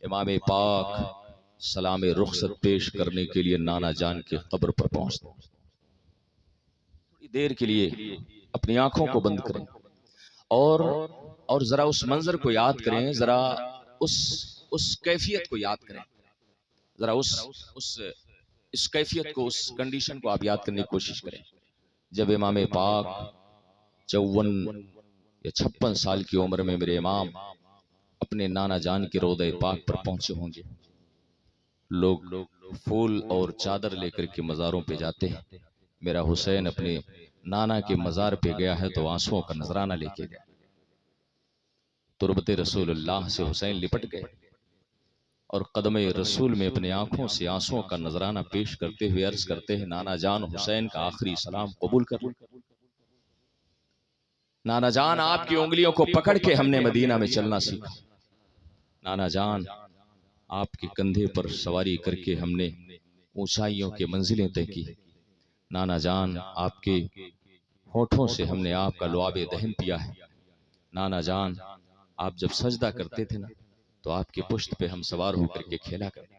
امام پاک سلام رخصت پیش کرنے کے لیے نانا جان کی قبر پر پہنچتے ہیں۔ تھوڑی دیر کے لیے اپنی آنکھوں کو بند کریں اور ذرا اس منظر کو یاد کریں، ذرا اس کیفیت کو یاد کریں، ذرا اس کیفیت کو، اس کنڈیشن کو آپ یاد کرنے کی کوشش کریں جب امام پاک 54 یا 56 سال کی عمر میں میرے امام اپنے نانا جان کے روضہ پاک پر پہنچے ہوں گے۔ لوگ پھول اور چادر لے کر کے مزاروں پہ جاتے ہیں، میرا حسین اپنے نانا کے مزار پہ گیا ہے تو آنسوؤں کا نذرانہ لے کے گیا۔ تربت رسول اللہ سے حسین لپٹ گئے اور قدم رسول میں اپنے آنکھوں سے آنسوؤں کا نذرانہ پیش کرتے ہوئے عرض کرتے ہیں، نانا جان حسین کا آخری سلام قبول کر لیں۔ نانا جان آپ کی انگلیوں کو پکڑ کے ہم نے مدینہ میں چلنا سیکھا، نانا جان آپ کے کندھے پر سواری کر کے ہم نے اونچائیوں کے منزلیں طے کی، نانا جان آپ کے ہونٹوں سے ہم نے آپ کا لعاب دہن پیا ہے، نانا جان آپ جب سجدہ کرتے تھے نا تو آپ کی پشت پہ ہم سوار ہو کر کے کھیلا کرتے،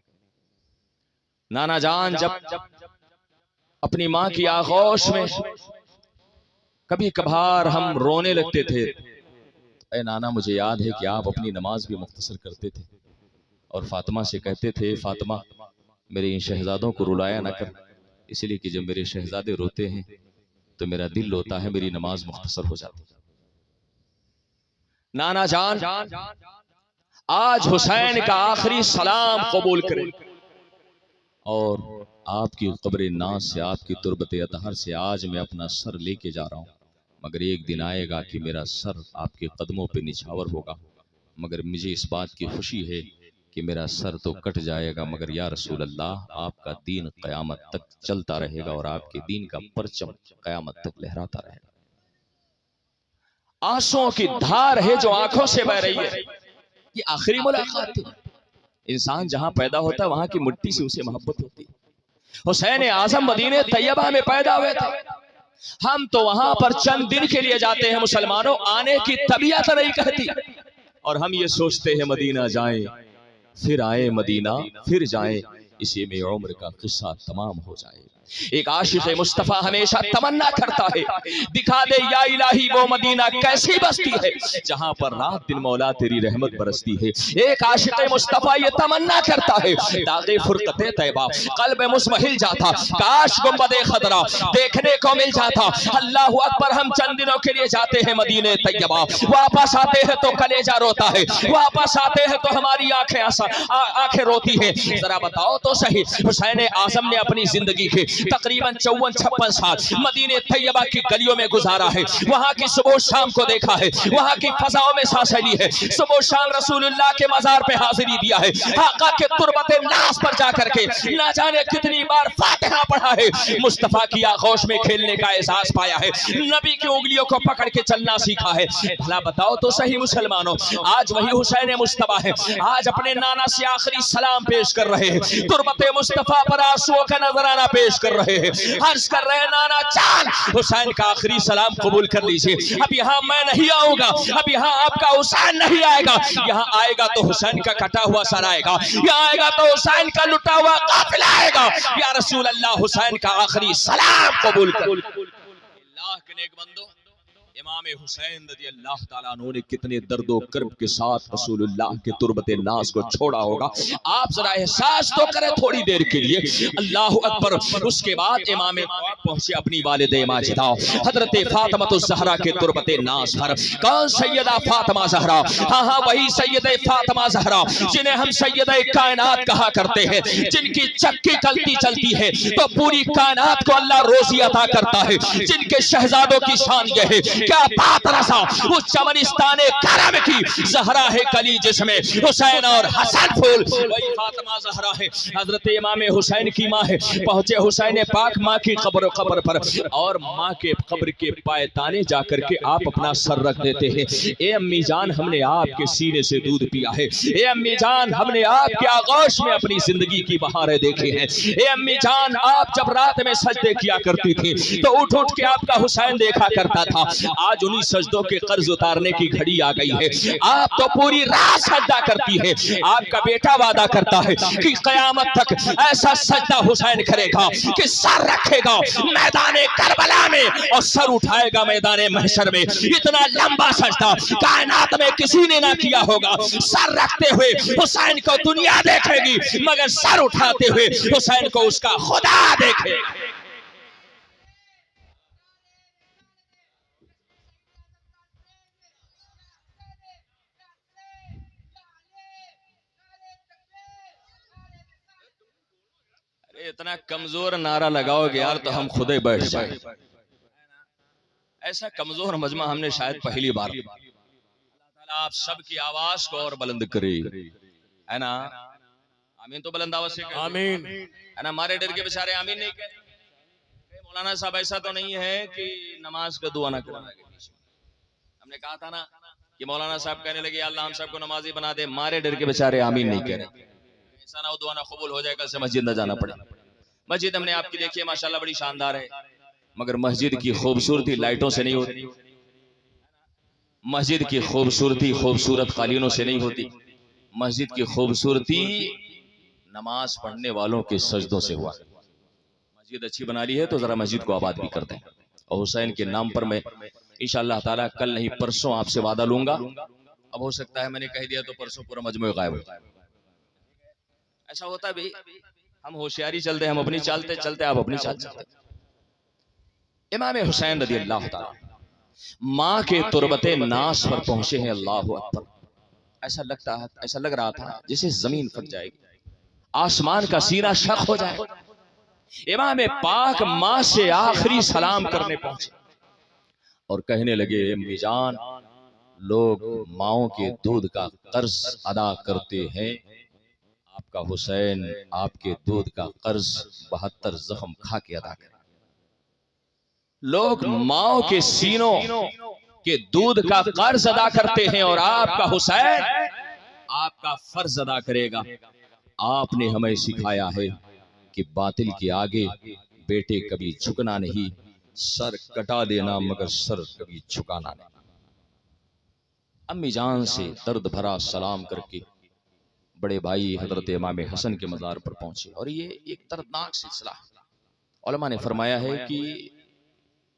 نانا جان جب اپنی ماں کی آغوش میں کبھی کبھار ہم رونے لگتے تھے، اے نانا مجھے یاد ہے کہ آپ اپنی نماز بھی مختصر کرتے تھے اور فاطمہ سے کہتے تھے، فاطمہ میرے ان شہزادوں کو رلایا نہ کر، اس لیے کہ جب میرے شہزادے روتے ہیں تو میرا دل روتا ہے، میری نماز مختصر ہو جاتی ہے۔ نانا جان آج حسین کا آخری سلام قبول کریں اور آپ کی قبر ناز سے، آپ کی تربت اطہر سے آج میں اپنا سر لے کے جا رہا ہوں، مگر ایک دن آئے گا کہ میرا سر آپ کے قدموں پہ نچھاور ہوگا، مگر مجھے اس بات کی خوشی ہے کہ میرا سر تو کٹ جائے گا مگر یا رسول اللہ آپ کا دین قیامت تک چلتا رہے گا اور آپ کے دین کا پرچم قیامت تک لہراتا رہے گا۔ آنسوؤں کی دھار ہے جو آنکھوں سے بہ رہی ہے، یہ آخری ملاقات تھی۔ انسان جہاں پیدا ہوتا ہے وہاں کی مٹی سے اسے محبت ہوتی ہے۔ حسین اعظم مدینہ طیبہ میں پیدا ہوئے تھے، ہم تو وہاں پر چند دن کے لیے جاتے ہیں مسلمانوں، آنے کی طبیعت نہیں کہتی، اور ہم یہ سوچتے ہیں مدینہ جائیں پھر آئیں، مدینہ پھر جائیں، اسی میں عمر کا قصہ تمام ہو جائے۔ ایک عاشق مصطفیٰ ہمیشہ تمنا کرتا ہے، دکھا دے یا الہی وہ مدینہ کیسی بستی ہے جہاں پر رات دن مولا تیری رحمت برستی ہے۔ ایک عاشق مصطفیٰ یہ تمنا کرتا ہے، داغ فرقت طیبہ قلب مزمحل جاتا، کاش گنبد خضرا دیکھنے کو مل جاتا۔ اللہ اکبر، ہم چند دنوں کے لیے جاتے ہیں مدینہ طیبہ، واپس آتے ہیں تو کلیجہ روتا ہے، واپس آتے ہیں تو ہماری آنکھیں روتی ہیں۔ ذرا بتاؤ تو صحیح، حسین اعظم نے اپنی زندگی کے تقریباً 54-56 سال مدینہ طیبہ کی گلیوں میں گزارا ہے، وہاں کی صبح و شام کو دیکھا ہے، وہاں کی فضاؤں میں سانسیں لی ہے، صبح و شام رسول اللہ کے مزار پہ حاضری دیا ہے، آقا کے تربت ناز پر جا کر کے نہ جانے کتنی بار فاتحہ پڑھا ہے، مصطفیٰ کی آغوش میں کھیلنے کا احساس پایا ہے، نبی کی انگلیوں کو پکڑ کے چلنا سیکھا ہے۔ بھلا بتاؤ تو صحیح مسلمانوں، آج وہی حسین مصطفیٰ ہے، آج اپنے نانا سے آخری سلام پیش کر رہے ہیں، تربت مصطفیٰ پر آنسوؤں کا نذرانہ پیش کر رہے ہیں، عرض کر رہے ہیں نانا جان حسین کا آخری سلام قبول کر لیجئے۔ اب یہاں میں نہیں آؤں گا، اب یہاں آپ کا حسین نہیں آئے گا، یہاں آئے گا تو حسین کا کٹا ہوا سر آئے گا، یہاں آئے گا تو حسین کا لٹا ہوا قافلہ آئے گا۔ یا رسول اللہ حسین کا آخری سلام قبول کر۔ اللہ کے نیک بندو، امام حسین رضی اللہ تعالیٰ عنہ نے کتنے درد و کرب کے ساتھ رسول اللہ کے تربت ناز کو چھوڑا ہوگا، آپ ذرا احساس تو کریں تھوڑی دیر کے لیے۔ اللہ اکبر۔ اس کے بعد امام پاک پہنچے اپنی والد ماجدہ حضرت فاطمہ الزہرا کے تربت ناز پر۔ کون سیدہ فاطمہ زہرا؟ ہاں وہی سیدہ فاطمہ زہرا جنہیں ہم سیدہ کائنات کہا کرتے ہیں، جن کی چکی چلتی ہے تو پوری کائنات کو اللہ روزی عطا کرتا ہے، جن کے شہزادوں کی شان یہ ہے، کیا بات رسا اس چمنستان کرم کی زہرا ہے کلی جس میں حسین اور حسن پھول، وہی فاطمہ زہرا ہے، حضرت امام حسین کی ماں ہے۔ پہنچے حسین پاک ماں کی قبر پر اور ماں کے قبر کے پائے تانے جا کر کے آپ اپنا سر رکھ دیتے ہیں۔ اے امی جان، ہم نے آپ کے سینے سے دودھ پیا ہے، اے امی جان ہم نے آپ کے آغوش میں اپنی زندگی کی بہاریں دیکھی ہیں، اے امی جان آپ جب رات میں سجدے کیا کرتی تھی تو اٹھ کے آپ کا حسین دیکھا کرتا تھا، آج انہی سجدوں کے قرض اتارنے کی گھڑی آ گئی ہے. آپ تو پوری رات سجدہ کرتی ہے. آپ کا بیٹا وعدہ کرتا ہے کہ قیامت تک ایسا سجدہ حسین کرے گا کہ سر رکھے گا میدان کربلا میں اور سر اٹھائے گا میدان محشر میں. اتنا لمبا سجدہ کائنات میں کسی نے نہ کیا ہوگا. سر رکھتے ہوئے حسین کو دنیا دیکھے گی مگر سر اٹھاتے ہوئے حسین کو اس کا خدا دیکھے گا. اتنا کمزور نعرہ لگاؤ گے یار تو ہم خود ہی بیٹھ جائیں. ایسا کمزور مجمع ہم نے شاید پہلی بار. آپ سب کی آواز کو اور بلند کرے ہے نا. آمین تو بلند آواز سے آمین ہے نا. ہمارے ڈر کے بیچارے آمین نہیں کہتے. مولانا صاحب ایسا تو نہیں ہے کہ نماز کا دعا نہ کرنا. ہم نے کہا تھا نا کہ مولانا صاحب کہنے لگے اللہ ہم سب کو نمازی بنا دے. ہمارے ڈر کے بیچارے آمین نہیں کہہ رہے. ایسا نہ ہو دعا نہ قبول ہو جائے, کل سے مسجد نہ جانا پڑے. مسجد ہم نے آپ کی دیکھی ہے ماشاءاللہ بڑی شاندار ہے, مگر مسجد کی خوبصورتی لائٹوں سے نہیں ہوتی. مسجد کی خوبصورتی خوبصورت قالینوں سے نہیں ہوتی. مسجد کی خوبصورتی نماز پڑھنے والوں کے سجدوں سے ہوا. مسجد اچھی بنا لی ہے تو ذرا مسجد کو آباد بھی کر دیں. اور حسین کے نام پر میں انشاءاللہ تعالیٰ کل نہیں پرسوں آپ سے وعدہ لوں گا. اب ہو سکتا ہے میں نے کہہ دیا تو پرسوں پورا مجموعہ غائب ہو. ایسا ہوتا ہے بھی, ہم ہوشیاری چلتے, ہم اپنی چالتے چلتے, آپ اپنی چال چلتے. امام حسین رضی اللہ تعالیٰ ماں کے تربت ناس پر پہنچے ہیں. اللہ اکبر. ایسا لگ رہا تھا جسے زمین پھٹ جائے گی, آسمان کا سینہ شق ہو جائے. امام پاک ماں سے آخری سلام کرنے پہنچے اور کہنے لگے امی جان, لوگ ماؤں کے دودھ کا قرض ادا کرتے ہیں, آپ کا حسین آپ کے دودھ کا قرض 72 زخم کھا کے ادا کرے. لوگ ماؤں کے سینوں کے دودھ کا قرض ادا کرتے ہیں اور آپ کا حسین آپ کا فرض ادا کرے گا. آپ نے ہمیں سکھایا ہے کہ باطل کے آگے بیٹے کبھی جھکنا نہیں, سر کٹا دینا مگر سر کبھی جھکانا نہیں. امی جان سے درد بھرا سلام کر کے بڑے بھائی حضرت امام حسن کے مزار پر پہنچے. اور یہ ایک دردناک سلسلہ ہے. علماء نے فرمایا ہے کہ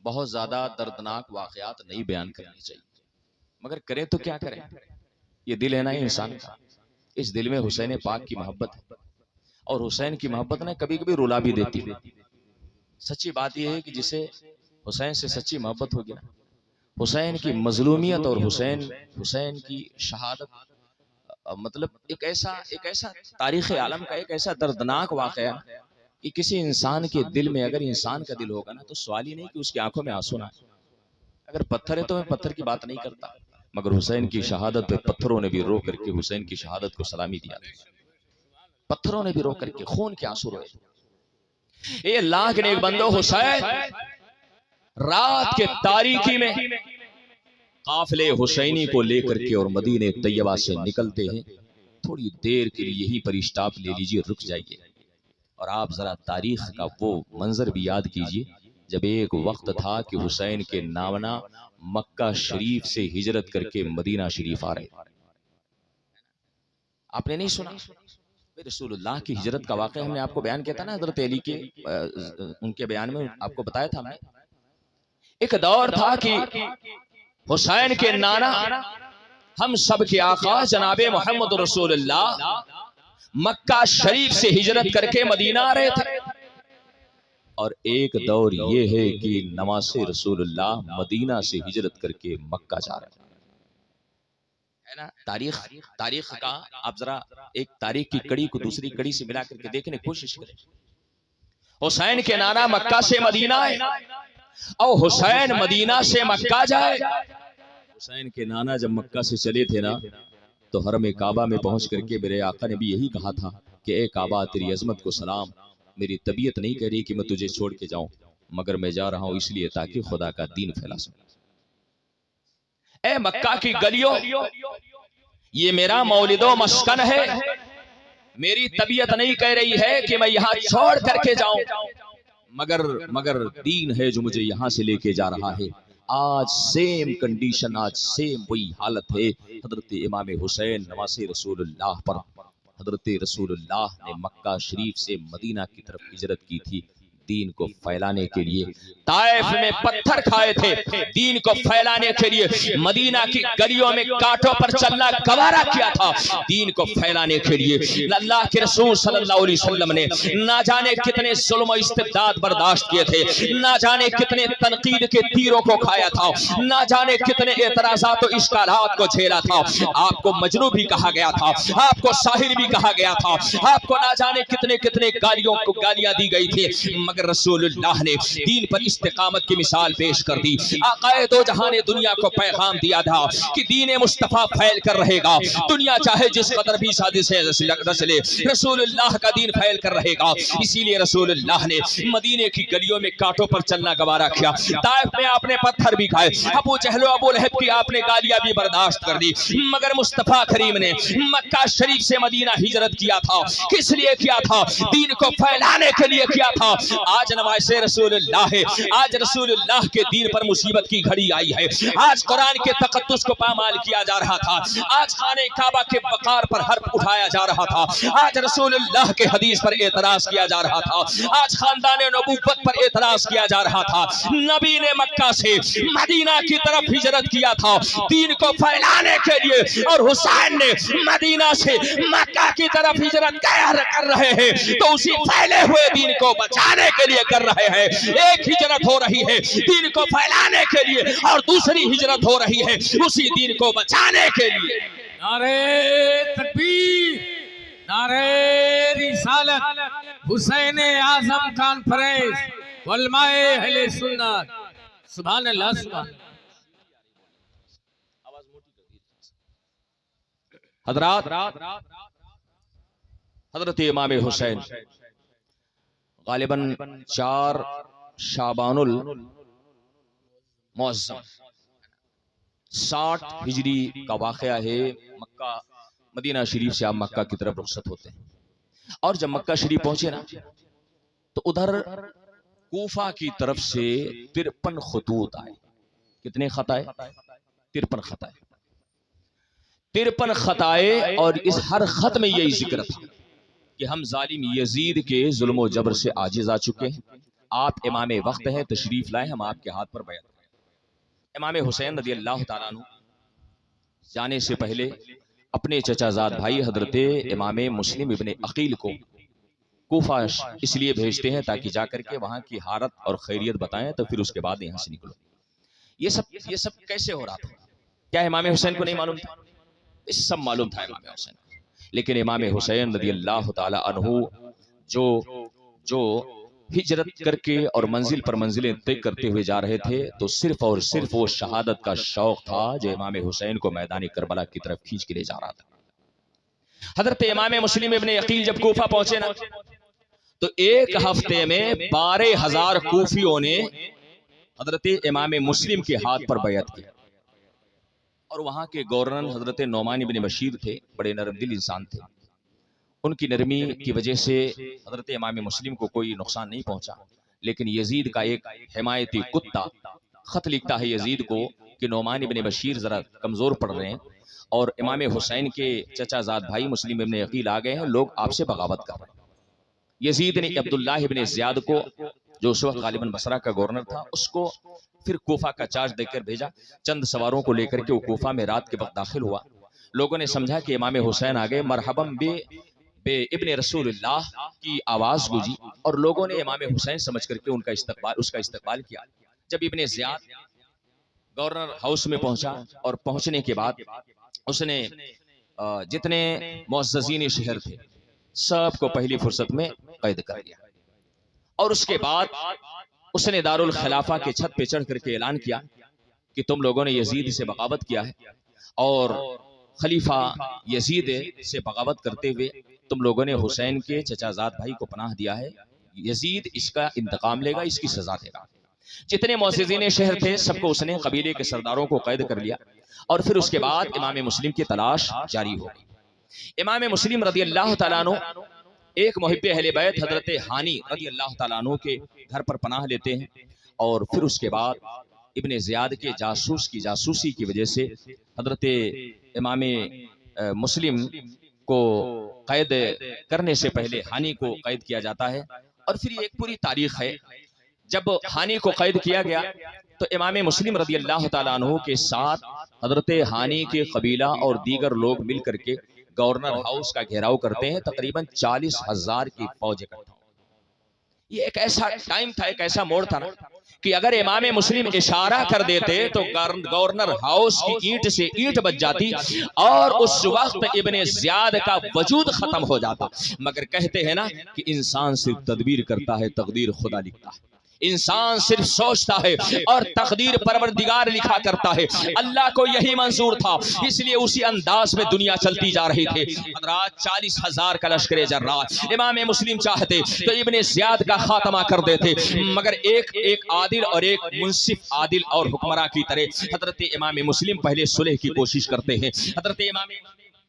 بہت زیادہ دردناک واقعات نہیں بیان کرنے چاہیے, مگر کریں تو کیا کریں. یہ دل ہے نا انسان کا, اس دل میں حسین پاک کی محبت ہے, اور حسین کی محبت نے کبھی کبھی رلا بھی دیتی ہے. سچی بات یہ ہے کہ جسے حسین سے سچی محبت ہوگی نا, حسین کی مظلومیت اور حسین کی شہادت, مطلب ایک ایسا تاریخ عالم کا ایک ایسا دردناک واقعہ کہ کسی انسان کے دل میں, اگر انسان کا دل ہوگا نا تو سوال ہی نہیں کہ اس کی آنکھوں میں آنسو نہ. اگر پتھر ہے تو میں پتھر کی بات نہیں کرتا, مگر حسین کی شہادت پہ پتھروں نے بھی رو کر کے حسین کی شہادت کو سلامی دیا. پتھروں نے بھی رو کر کے خون کے آنسو روئے. یہ اللہ کے نیک بندو, حسین رات کے تاریکی میں قافلے حسینی کو لے کر کے اور مدینہ طیبہ سے نکلتے ہیں. تھوڑی دیر کے لیے یہیں پر اسٹاپ لے لیجئے, رک جائیے, اور آپ ذرا تاریخ کا وہ منظر بھی یاد کیجئے جب ایک وقت تھا کہ حسین کے نامنا مکہ شریف سے ہجرت کر کے مدینہ شریف آ رہے. آپ نے نہیں سنا رسول اللہ کی ہجرت کا واقعہ؟ ہم نے آپ کو بیان کیا تھا نا حضرت علی کے ان کے بیان میں, آپ کو بتایا تھا. میں ایک دور تھا کہ حسین کے نانا ہم سب کے آقا جناب محمد رسول اللہ مکہ شریف سے ہجرت کر کے مدینہ آ رہے تھے, اور ایک دور یہ ہے کہ نواسے رسول اللہ مدینہ سے ہجرت کر کے مکہ جا رہے ہے نا. تاریخ کا آپ ذرا ایک تاریخ کی کڑی کو دوسری کڑی سے ملا کر کے دیکھنے کی کوشش کریں. حسین کے نانا مکہ سے مدینہ آئے اور حسین مدینہ سے مکہ جائے. حسین کے نانا جب مکہ سے چلے تھے نا تو حرم کعبہ میں پہنچ کر کے میرے آقا نے بھی یہی کہا تھا کہ اے کعبہ تیری عظمت کو سلام, میری طبیعت نہیں کہہ رہی کہ میں تجھے چھوڑ کے جاؤں, مگر میں جا رہا ہوں اس لیے تاکہ خدا کا دین پھیلا سکوں. اے مکہ کی گلیوں, یہ میرا مولد و مسکن ہے, میری طبیعت نہیں کہہ رہی ہے کہ میں یہاں چھوڑ کر کے جاؤں, مگر دین ہے جو مجھے یہاں سے لے کے جا رہا ہے. آج سیم کنڈیشن، آج سیم وہی حالت ہے۔ حضرت امام حسین نواسے رسول اللہ پر حضرت رسول اللہ نے مکہ شریف سے مدینہ کی طرف ہجرت کی تھی دین کو پھیلانے کے لیے۔ طائف میں پتھر کھائے تھے دین کو پھیلانے کے لیے، مدینہ کی گلیوں میں کانٹوں پر چلنا گوارا کیا تھا دین کو پھیلانے کے لیے۔ اللہ کے رسول صلی اللہ علیہ وسلم نے نہ جانے کتنے ظلم و استبداد برداشت کیے تھے، نہ جانے کتنے تنقید کے تیروں کو کھایا تھا، نہ جانے کتنے اعتراضات و اشکالات کو جھیلا تھا۔ آپ کو مجنون بھی کہا گیا تھا، آپ کو ساحر بھی کہا گیا تھا، آپ کو نہ جانے کتنے کتنے گالیاں دی گئی تھی، مگر رسول اللہ نے دین پر استقامت کی مثال پیش کر دی۔ آقا دو جہاں نے دنیا کو پیغام دیا تھا کہ دین مصطفیٰ پھیل کر رہے گا، دنیا چاہے جس قدر بھی سازشیں رچ لے، رسول اللہ کا دین پھیل کر رہے گا۔ اسی لیے رسول اللہ نے مدینے کی گلیوں میں کانٹوں پر چلنا گوارا کیا۔ طائف میں آپ نے پتھر بھی کھائے، ابو جہل و ابو لہب کی آپ نے گالیاں بھی برداشت کر دی، مگر مصطفیٰ کریم نے مکہ شریف سے مدینہ ہجرت کیا تھا۔ کس لیے کیا تھا؟ دین کو پھیلانے کے لیے کیا تھا۔ آج نواسے رسول اللہ ہے، آج رسول اللہ کے دین پر مصیبت کی گھڑی آئی ہے، آج قرآن کے تقدس کو پامال کیا جا رہا تھا، آج خانہ کعبہ کے وقار پر حرف اٹھایا جا رہا تھا، آج رسول اللہ کے حدیث پر اعتراض کیا جا رہا تھا، آج خاندان نبوت پر اعتراض کیا جا رہا تھا۔ نبی نے مکہ سے مدینہ کی طرف ہجرت کیا تھا دین کو پھیلانے کے لیے، اور حسین نے مدینہ سے مکہ کی طرف ہجرت کر رہے ہیں تو اسی پھیلے ہوئے دین کو بچانے کے لیے کر رہے ہیں۔ ایک ہجرت ہو رہی ہے دین کو پھیلانے کے لیے، اور دوسری ہجرت ہو رہی ہے اسی دین کو بچانے کے لیے۔ نعرہ تکبیر، نعرہ رسالت، حسین اعظم کانفرنس، علماء اہل سنت، سبحان اللہ سبحان اللہ۔ حضرات، حضرت امام حسین غالباً 4 شعبان المعظم 60 ہجری کا واقعہ ہے۔ مکہ مدینہ شریف سے آپ مکہ کی طرف رخصت ہوتے ہیں، اور جب مکہ شریف پہنچے نا تو ادھر کوفہ کی طرف سے 53 خطوط آئے۔ کتنے خط آئے؟ 53 خط آئے، 53 خط آئے، اور اس ہر خط میں یہی ذکر تھا کہ ہم ظالم یزید کے ظلم و جبر سے عاجز آ چکے ہیں، آپ امام وقت ہیں، تشریف لائیں، ہم آپ کے ہاتھ پر بیعت کریں۔ امام حسین رضی اللہ تعالیٰ عنہ جانے سے پہلے اپنے چچا زاد بھائی حضرت امام مسلم ابن عقیل کو کوفہ اس لیے بھیجتے ہیں تاکہ جا کر کے وہاں کی حالت اور خیریت بتائیں، تو پھر اس کے بعد یہاں سے نکلو۔ یہ سب کیسے ہو رہا تھا؟ کیا امام حسین کو نہیں معلوم تھا؟ اس سب معلوم تھا امام حسین کو، لیکن امام حسین رضی اللہ تعالی عنہ جو ہجرت کر کے اور منزل پر منزلیں طے کرتے ہوئے جا رہے تھے، تو صرف اور صرف وہ شہادت کا شوق تھا جو امام حسین کو میدان کربلا کی طرف کھینچ کے لے جا رہا تھا۔ حضرت امام مسلم ابن عقیل جب کوفہ پہنچے نا تو ایک ہفتے میں 12,000 کوفیوں نے حضرت امام مسلم کے ہاتھ پر بیعت کی، اور وہاں کے گورنر حضرت نعمان بن بشیر تھے، بڑے نرم دل انسان تھے، ان کی نرمی کی وجہ سے حضرت امام مسلم کو کوئی نقصان نہیں پہنچا۔ لیکن یزید کا ایک حمایتی کتا خط لکھتا ہے یزید کو کہ نعمان بن بشیر ذرا کمزور پڑ رہے ہیں، اور امام حسین کے چچا زاد بھائی مسلم ابن عقیل آ گئے ہیں، لوگ آپ سے بغاوت کر رہے ہیں۔ یزید نے عبداللہ ابن زیاد کو، جو اس وقت غالباً بصرہ کا گورنر تھا، اس کو پھر کوفہ کا چارج دے کر بھیجا۔ چند سواروں کو لے کر کے وہ کوفہ میں رات کے وقت داخل ہوا۔ لوگوں نے سمجھا کہ امام حسین آگے، مرحباً بے ابن رسول اللہ کی آواز گونجی، اور لوگوں نے امام حسین سمجھ کر کے اس کا استقبال کیا۔ جب ابن زیاد گورنر ہاؤس میں پہنچا، اور پہنچنے کے بعد اس نے جتنے معززین شہر تھے سب کو پہلی فرصت میں قید کر لیا، اور اس کے بعد اس نے دارالخلافہ کے چھت پہ چڑھ کر کے اعلان کیا کہ تم لوگوں نے یزید سے بغاوت کیا ہے، اور خلیفہ یزید سے بغاوت کرتے ہوئے تم لوگوں نے حسین کے چچا زاد بھائی کو پناہ دیا ہے، یزید اس کا انتقام لے گا، اس کی سزا دے گا۔ جتنے معززین شہر تھے سب کو اس نے قبیلے کے سرداروں کو قید کر لیا، اور پھر اس کے بعد امام مسلم کی تلاش جاری ہو گئی۔ امام مسلم رضی اللہ تعالیٰ عنہ ایک محب اہل بیت حضرت ہانی رضی اللہ تعالیٰ عنہ کے گھر پر پناہ لیتے ہیں، اور پھر اس کے بعد ابن زیاد کے جاسوس کی جاسوسی کی وجہ سے حضرت امام مسلم کو قید کرنے سے پہلے ہانی کو قید کیا جاتا ہے، اور پھر یہ ایک پوری تاریخ ہے۔ جب ہانی کو قید کیا گیا تو امام مسلم رضی اللہ تعالیٰ عنہ کے ساتھ حضرت ہانی کے قبیلہ اور دیگر لوگ مل کر کے گورنر ہاؤس کا گھیراؤ کرتے ہیں، تقریباً 40,000 کی فوج اکٹھا۔ یہ ایک ایسا ٹائم تھا، ایک ایسا موڑ تھا کہ اگر امام مسلم اشارہ کر دیتے تو گورنر ہاؤس کی اینٹ سے اینٹ بچ جاتی اور اس وقت ابن زیاد کا وجود ختم ہو جاتا۔ مگر کہتے ہیں نا کہ انسان صرف تدبیر کرتا ہے، تقدیر خدا لکھتا ہے۔ انسان صرف سوچتا ہے اور تقدیر پروردگار لکھا کرتا ہے۔ اللہ کو یہی منظور تھا، اس لیے اسی انداز میں دنیا چلتی جا رہی تھی۔ حضرات 40,000 کا لشکر جرار امام مسلم چاہتے تو ابن زیاد کا خاتمہ کر دیتے، مگر ایک عادل اور ایک منصف عادل اور حکمراں کی طرح حضرت امام مسلم پہلے صلح کی کوشش کرتے ہیں۔ حضرت امام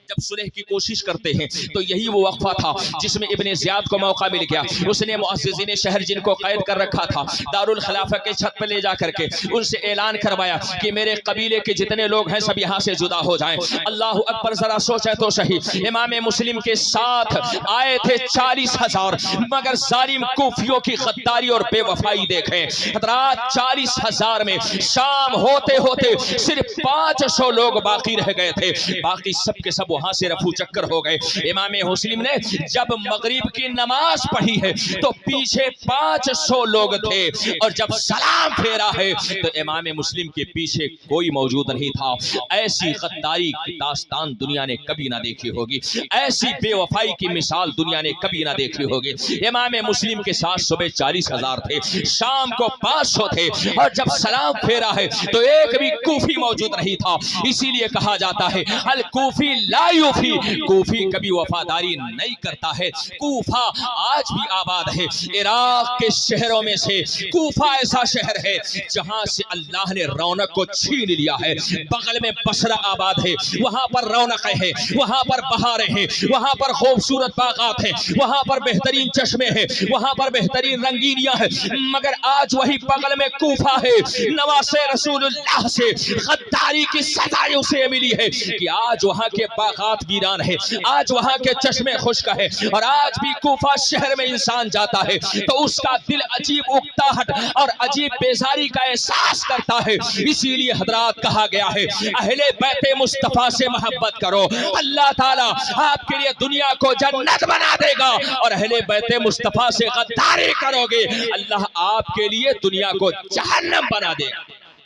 جب صلح کی کوشش کرتے ہیں تو یہی وہ وقفہ تھا جس میں ابن زیاد کو موقع مل گیا۔ اس نے معززین شہر جن کو قید کر رکھا تھا دارالخلافہ کے چھت پہ لے جا کر کے ان سے اعلان کروایا کہ میرے قبیلے کے جتنے لوگ ہیں سب یہاں سے جدا ہو جائیں۔ اللہ اکبر، ذرا سوچے تو صحیح، امام مسلم کے ساتھ آئے تھے 40,000، مگر ظالم کوفیوں کی غداری اور بے وفائی دیکھیں حضرات۔ 40,000 میں شام ہوتے ہوتے صرف 500 لوگ باقی رہ گئے تھے، باقی سب کے سب وہاں سے رفو چکر ہو گئے۔ امام مسلم نے جب مغرب کی نماز پڑھی ہے تو پیچھے 500 لوگ تھے، اور جب سلام پھیرا ہے تو امام مسلم کے پیچھے کوئی موجود نہیں تھا۔ ایسی غداری کی داستان دنیا نے کبھی نہ دیکھی ہوگی، ایسی بے وفائی کی مثال دنیا نے کبھی نہ دیکھی ہوگی۔ امام مسلم کے ساتھ صبح 40,000 تھے، شام کو 500 تھے، اور جب سلام پھیرا ہے تو ایک بھی کوفی موجود نہیں تھا۔ اسی لیے کہا جاتا ہے الکوفی لا یوفی، کوفی کبھی وفاداری نہیں کرتا ہے۔ کوفہ آج بھی آباد ہے، عراق کے شہروں میں سے کوفہ ایسا شہر ہے جہاں سے اللہ نے رونق کو چھین لیا ہے۔ بغل میں بصرہ آباد ہے، وہاں پر رونقیں ہیں، وہاں پر بہاریں ہیں، وہاں پر خوبصورت باغات ہیں، وہاں پر بہترین چشمے ہیں، وہاں پر بہترین رنگینیاں ہیں، مگر آج وہی بغل میں کوفہ ہے۔ نواسے رسول اللہ سے غداری کی سزا اسے ملی ہے کہ آج وہاں کے باغات ویران ہے، آج وہاں کے چشمے خشک ہے، اور آج بھی کوفہ شہر میں انسان جاتا ہے تو اس کا دل عجیب اکتاہٹ اور عجیب بیزاری کا احساس کرتا ہے۔ اسی لیے حضرات کہا گیا ہے اہل بیت مصطفیٰ سے محبت کرو، اللہ تعالیٰ آپ کے لیے دنیا کو جنت بنا دے گا، اور اہل بیت مصطفیٰ سے غداری کرو گے اللہ آپ کے لیے دنیا کو جہنم بنا دے گا۔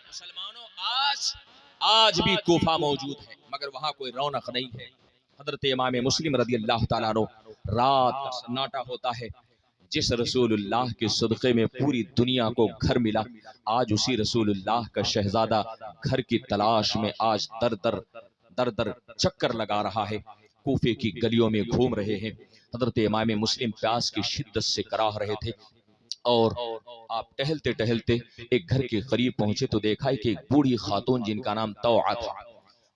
مسلمانوں، آج بھی کوفہ موجود ہے، مگر وہاں کوئی رونق نہیں ہے۔ حضرت امام مسلم رضی اللہ تعالیٰ عنہ رات کا سناٹا ہوتا ہے، جس رسول اللہ کے صدقے میں پوری دنیا کو گھر ملا، آج اسی رسول اللہ کا شہزادہ گھر کی تلاش میں آج در در چکر لگا رہا ہے، کوفے کی گلیوں میں گھوم رہے ہیں۔ حضرت امام مسلم پیاس کی شدت سے کراہ رہے تھے، اور آپ ٹہلتے ٹہلتے ایک گھر کے قریب پہنچے تو دیکھا کہ ایک بوڑھی خاتون جن کا نام توعہ تھا،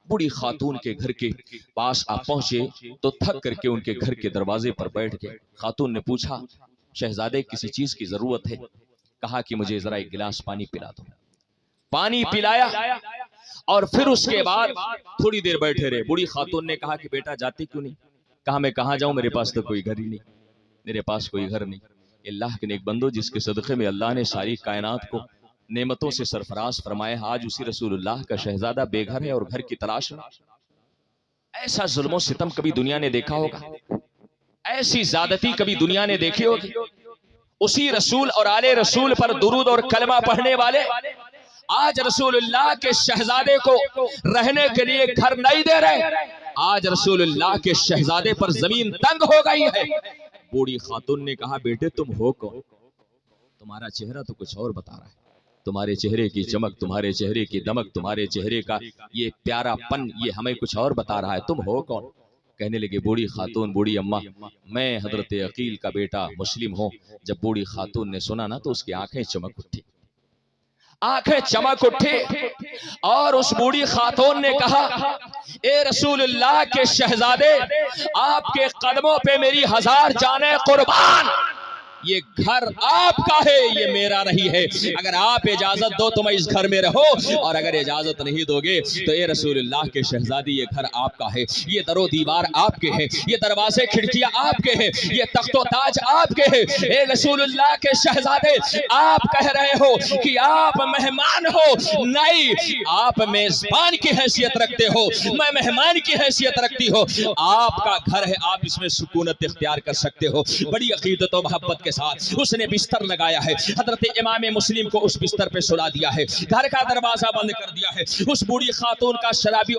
بوڑھی خاتون کے گھر کے پاس آپ پہنچے تو تھک کر کے ان کے گھر کے دروازے پر بیٹھ گئے۔ خاتون نے پوچھا شہزادے کسی چیز کی ضرورت ہے؟ کہا کہ مجھے ذرا ایک گلاس پانی پلا دو۔ پانی پلایا، اور پھر اس کے بعد تھوڑی دیر بیٹھے رہے۔ بوڑھی خاتون نے کہا کہ بیٹا جاتے کیوں نہیں؟ کہا میں کہاں جاؤں، میرے پاس تو کوئی گھر ہی نہیں، میرے پاس کوئی گھر نہیں۔ اللہ کے نیک بندو، جس کے صدقے میں اللہ نے ساری کائنات کو نعمتوں سے سرفراز فرمایا، آج اسی رسول اللہ کا شہزادہ بے گھر ہے اور گھر کی تلاش میں۔ ایسا ظلم و ستم کبھی دنیا نے دیکھا ہوگا؟ ایسی زیادتی کبھی دنیا نے دیکھی ہوگی؟ اسی رسول اور آل رسول پر درود اور کلمہ پڑھنے والے آج رسول اللہ کے شہزادے کو رہنے کے لیے گھر نہیں دے رہے، آج رسول اللہ کے شہزادے پر زمین تنگ ہو گئی ہے۔ بوڑھی خاتون نے کہا بیٹے تم ہو کون؟ تمہارا چہرہ تو کچھ اور بتا رہا ہے، تمہارے چہرے کی چمک، تمہارے چہرے کی دمک، تمہارے چہرے کا یہ پیارا پن، یہ ہمیں کچھ اور بتا رہا ہے، تم ہو کون؟ کہنے لگے بوڑھی خاتون، بوڑھی اماں، میں حضرت عقیل کا بیٹا مسلم ہوں۔ جب بوڑھی خاتون نے سنا نا تو اس کی آنکھیں چمک اٹھی، آنکھیں چمک اٹھی، اور اس بوڑھی خاتون نے کہا اے رسول اللہ کے شہزادے، آپ کے قدموں پہ میری 1000 جانیں قربان۔ یہ گھر آپ کا ہے، یہ میرا نہیں ہے، اگر آپ اجازت دو تو میں اس گھر میں رہو، اور اگر اجازت نہیں دو گے تو اے رسول اللہ کے شہزادی یہ گھر آپ کا ہے، یہ در و دیوار آپ کے ہیں، یہ دروازے کھڑکیاں آپ کے ہیں، یہ تخت و تاج آپ کے ہیں۔ اے رسول اللہ کے شہزادے، آپ کہہ رہے ہو کہ آپ مہمان ہو، نہیں، آپ میزبان کی حیثیت رکھتے ہو، میں مہمان کی حیثیت رکھتی ہو، آپ کا گھر ہے، آپ اس میں سکونت اختیار کر سکتے ہو۔ بڑی عقیدت و محبت کے ساتھ اس نے بستر لگایا ہے، حضرت امام مسلم کو اس بستر پہ سلا دیا ہے، گھر کا دروازہ بند کر دیا ہے، اس بوڑھی خاتون کا شرابی